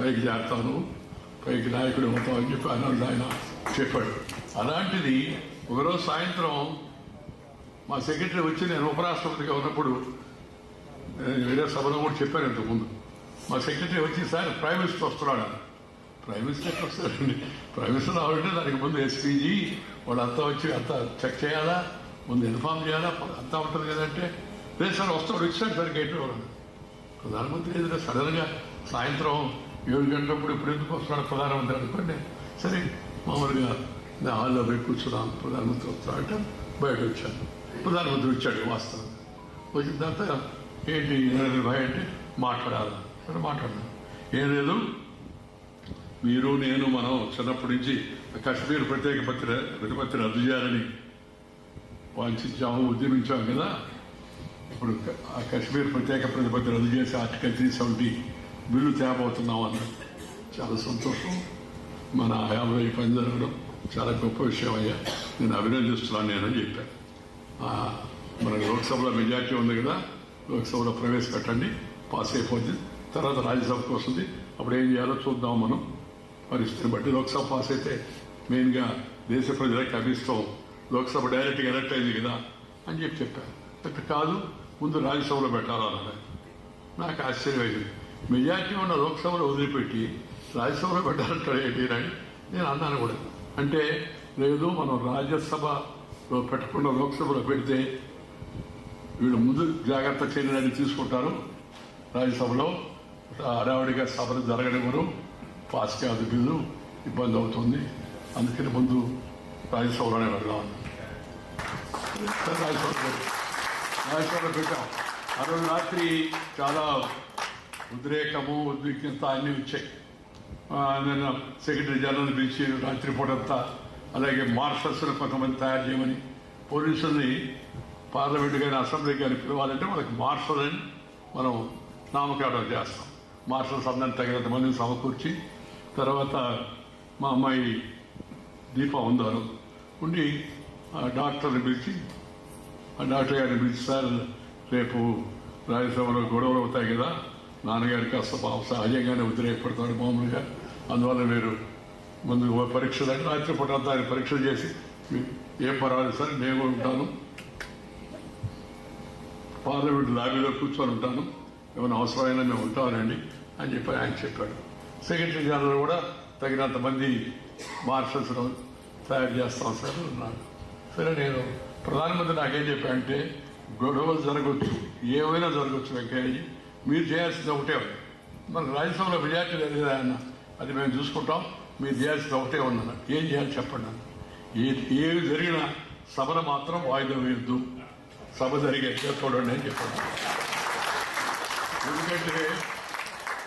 పైకి చేస్తాను, పైకి నాయకుడు అవుతావు అని చెప్పి ఆయన చెప్పాడు. అలాంటిది ఒకరోజు సాయంత్రం మా సెక్రటరీ వచ్చి, నేను ఉపరాష్ట్రపతిగా ఉన్నప్పుడు వేరే సభలో కూడా చెప్పాను ఇంతకుముందు, మా సెక్రటరీ వచ్చి, సార్ ప్రైమ్ మినిస్టర్ వస్తున్నాడు. ప్రైమ్ మినిస్టర్ ఎట్లా వస్తారండి? ప్రైమ్ మినిస్టర్ రావాలంటే దానికి ముందు ఎస్పీజీ వాళ్ళంతా వచ్చి అంతా చెక్ చేయాలా, ముందు ఇన్ఫార్మ్ చేయాలా, అంతా ఉంటుంది కదంటే, లేదు సార్ వస్తాడు, వచ్చాడు సార్ గేట్ వాళ్ళు. ప్రధానమంత్రి ఎదురు సడన్గా సాయంత్రం 7 గంటలప్పుడు ఇప్పుడు ఎందుకు వస్తున్నాడు ప్రధానమంత్రి అనుకోండి. సరే మామూలుగా నేను హాల్లో పోయి కూర్చున్నాను, ప్రధానమంత్రి వస్తాడంటే బయట వచ్చాను. ప్రధానమంత్రి వచ్చాడు వాస్తవం. వచ్చిన తర్వాత ఏంటి భయ అంటే మాట్లాడాలి. సరే మాట్లాడాలి. ఏం లేదు, మీరు నేను మనం చిన్నప్పటి నుంచి కశ్మీర్ ప్రత్యేక ప్రతిపత్తి రద్దు చేయాలని వాంఛించాము, ఉద్యమించాము కదా. ఇప్పుడు ఆ కశ్మీర్ ప్రత్యేక ప్రతిపత్తి రద్దు చేసి ఆర్టికల్ 370 బిల్లు తేబోతున్నాం అన్నది చాలా సంతోషం. మన హయాంలో ఈ పని జరగడం చాలా గొప్ప విషయం అయ్యా, నేను అభినందిస్తున్నాను నేను చెప్పాను. మన లోక్సభలో మెజార్టీ ఉంది కదా, లోక్సభలో ప్రవేశపెట్టండి, పాస్ అయిపోతుంది. తర్వాత రాజ్యసభకు వస్తుంది, అప్పుడు ఏం చేయాలో చూద్దాం మనం పరిస్థితిని బట్టి. లోక్సభ పాస్ అయితే మెయిన్గా దేశ ప్రజలకు అభిస్తాం, లోక్సభ డైరెక్ట్గా ఎలక్ట్ అయింది కదా అని చెప్పారు. అంటే కాదు, ముందు రాజ్యసభలో పెట్టాలన్నది. నాకు ఆశ్చర్యమైంది. మెజార్టీ ఉన్న లోక్సభలో వదిలిపెట్టి రాజ్యసభలో పెట్టాలంటాడు ఏంటి అని నేను అన్నాను కూడా. అంటే లేదు, మనం రాజ్యసభలో పెట్టకుండా లోక్సభలో పెడితే వీళ్ళు ముందు జాగ్రత్త చర్యలని తీసుకుంటారు, రాజ్యసభలో హడావుడిగా సభలు జరగనివ్వరు, పాస్ కాదు బిల్లు, ఇబ్బంది అవుతుంది, అందుకని ముందు రాజ్యసభలోనే పెడదాం. రాజ్యసభలో పెట్టాం. ఆ రోజు రాత్రి చాలా ఉద్రేకము, ఉద్విగ్నత అన్నీ వచ్చాయి. నేను సెక్రటరీ జనరల్ పిలిచి రాత్రిపూటంతా, అలాగే మార్షల్స్ని కొంతమంది తయారు చేయమని, పోలీసుల్ని పార్లమెంట్ కానీ అసెంబ్లీ కానీ పిలవాలంటే మనకి మార్షల్ అని మనం నామకరణం చేస్తాం. మార్షల్స్ అందరినీ తగినంత మందిని సమకూర్చి, తర్వాత మా అమ్మాయి దీప ఉందారు ఉండి డాక్టర్ని పిలిచి, ఆ డాక్టర్ గారిని పిలిచి, సార్ రేపు రాజ్యసభలో గొడవలు అవుతాయి కదా, నాన్నగారికి కాస్త సహజంగానే ఉద్రేకపడతాడు మామూలుగా, అందువల్ల మీరు ముందు పరీక్షలు అంటే రాత్రిపూట ఆయన పరీక్షలు చేసి, ఏం పర్వాలేదు సార్ నేను ఉంటాను, పార్లమెంట్ లాబీలో కూర్చొని ఉంటాను, ఏమైనా అవసరమైనా మేము ఉంటామనండి అని చెప్పి ఆయన చెప్పాడు. సెక్రటరీ జనరల్ కూడా తగినంత మంది మార్షల్స్ తయారు చేస్తాం సార్ అన్నాడు. సరే, నేను ప్రధానమంత్రి నాకేం చెప్పానంటే, గొడవలు జరగవచ్చు, ఏమైనా జరగవచ్చు వెంకయ్యజీ, మీరు చేయాల్సింది ఒకటే, మనకు రాజ్యసభలో మెజార్టీ లేదు కదా అన్న, అది మేము చూసుకుంటాం, మీరు చేయాల్సింది ఒకటే ఉన్నాను, ఏం చేయాలి చెప్పండి అన్న. ఏమి జరిగినా సభను మాత్రం వాయిదా వేయద్దు, సభ జరిగే చూడండి అని చెప్పాను.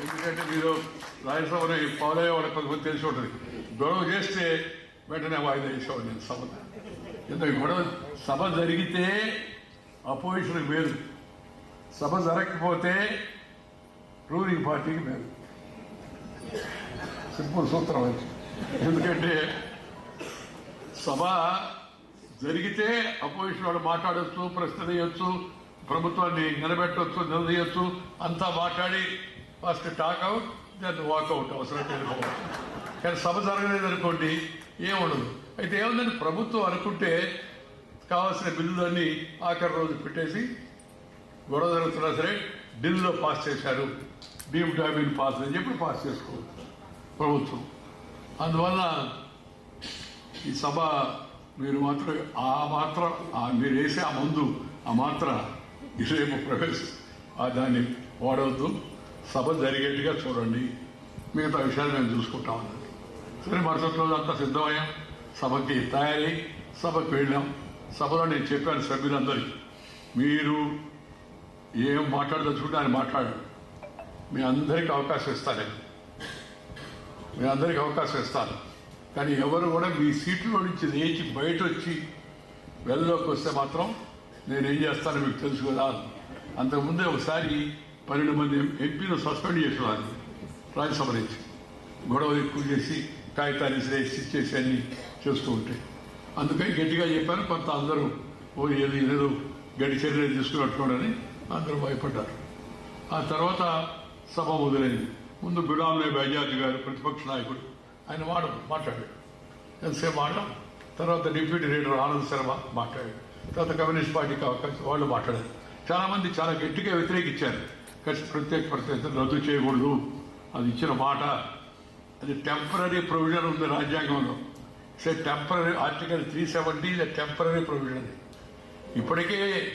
ఎందుకంటే మీరు రాజ్యసభలో ఫాలో అయ్యే వాళ్ళకి కొంతమంది తెలిసి ఉంటుంది, గొడవ చేస్తే వెంటనే వాయిదా వేసేవాడు నేను సభ. ఎందుకంటే గొడవ సభ జరిగితే అపోజిషన్కి మేలు, సభ జరగకపోతే రూలింగ్ పార్టీకి మేలు. సింపుల్ సూత్రం అది. ఎందుకంటే సభ జరిగితే అపోజిషన్ వాళ్ళు మాట్లాడచ్చు, ప్రశ్న వేయొచ్చు, ప్రభుత్వాన్ని నిలబెట్టవచ్చు, నిలదీయచ్చు, అంతా మాట్లాడి ఫస్ట్ టాక్అవుట్ దెన్ వాకౌట్ అవసరం తెలుసుకోవాలి. కానీ సభ జరగలేదనుకోండి ఏముండదు. అయితే ఏముందని ప్రభుత్వం అనుకుంటే కావాల్సిన బిల్లులన్నీ ఆఖరి రోజు పెట్టేసి, గొడవ జరుగుతున్నా సరే ఢిల్లీలో పాస్ చేశారు, డీమ్డ్ హాబీని పాస్ అని చెప్పి పాస్ చేసుకోవచ్చు ప్రభుత్వం. అందువల్ల ఈ సభ మీరు మాత్రం మీరు వేసే ఆ ముందు ఆ మాత్ర రేపు దాన్ని వాడవద్దు, సభ జరిగేట్టుగా చూడండి, మిగతా విషయాలు మేము చూసుకుంటాం అన్నది. సరే, మరుసటి రోజు అంతా సిద్ధమయ్యాం, సభకి తయారై సభకు వెళ్ళాం. సభలో నేను చెప్పాను సభ్యులందరికీ, మీరు ఏం మాట్లాడదలుచుకుంటే ఆయన మాట్లాడారు, మీ అందరికీ అవకాశం ఇస్తాను, మీ అందరికీ అవకాశం ఇస్తాను, కానీ ఎవరు కూడా మీ సీట్లో నుంచి లేచి బయట వచ్చి వెళ్ళలోకి వస్తే మాత్రం నేనేం చేస్తానో మీకు తెలుసు కదా. అంతకుముందే ఒకసారి 12 మంది ఎంపీలు సస్పెండ్ చేసేవాళ్ళు రాజ్యసభ నుంచి, గొడవ ఎక్కువ చేసి కాగితాలు ఇచ్చేసి అన్ని చేస్తూ ఉంటాయి. అందుకని గట్టిగా చెప్పాను. కొంత అందరూ ఏదో గడి చర్యలు తీసుకున్నట్టుకోడని అందరూ భయపడ్డారు. ఆ తర్వాత సభ మొదలైంది. ముందు గులాం నబీ ఆజాద్ గారు ప్రతిపక్ష నాయకుడు, ఆయన మాట్లాడాడు ఎంతసేపు తర్వాత డిప్యూటీ లీడర్ ఆనంద్ శర్మ మాట్లాడాడు, తర్వాత కమ్యూనిస్ట్ పార్టీ వాళ్ళు మాట్లాడారు. చాలామంది చాలా గట్టిగా వ్యతిరేకించారు. ప్రత్యేక పరిస్థితులు రద్దు చేయకూడదు, అది ఇచ్చిన మాట, అది టెంపరీ ప్రొవిజన్ ఉంది రాజ్యాంగంలో. Temporary article 370 temporary provision. ఇప్పటికే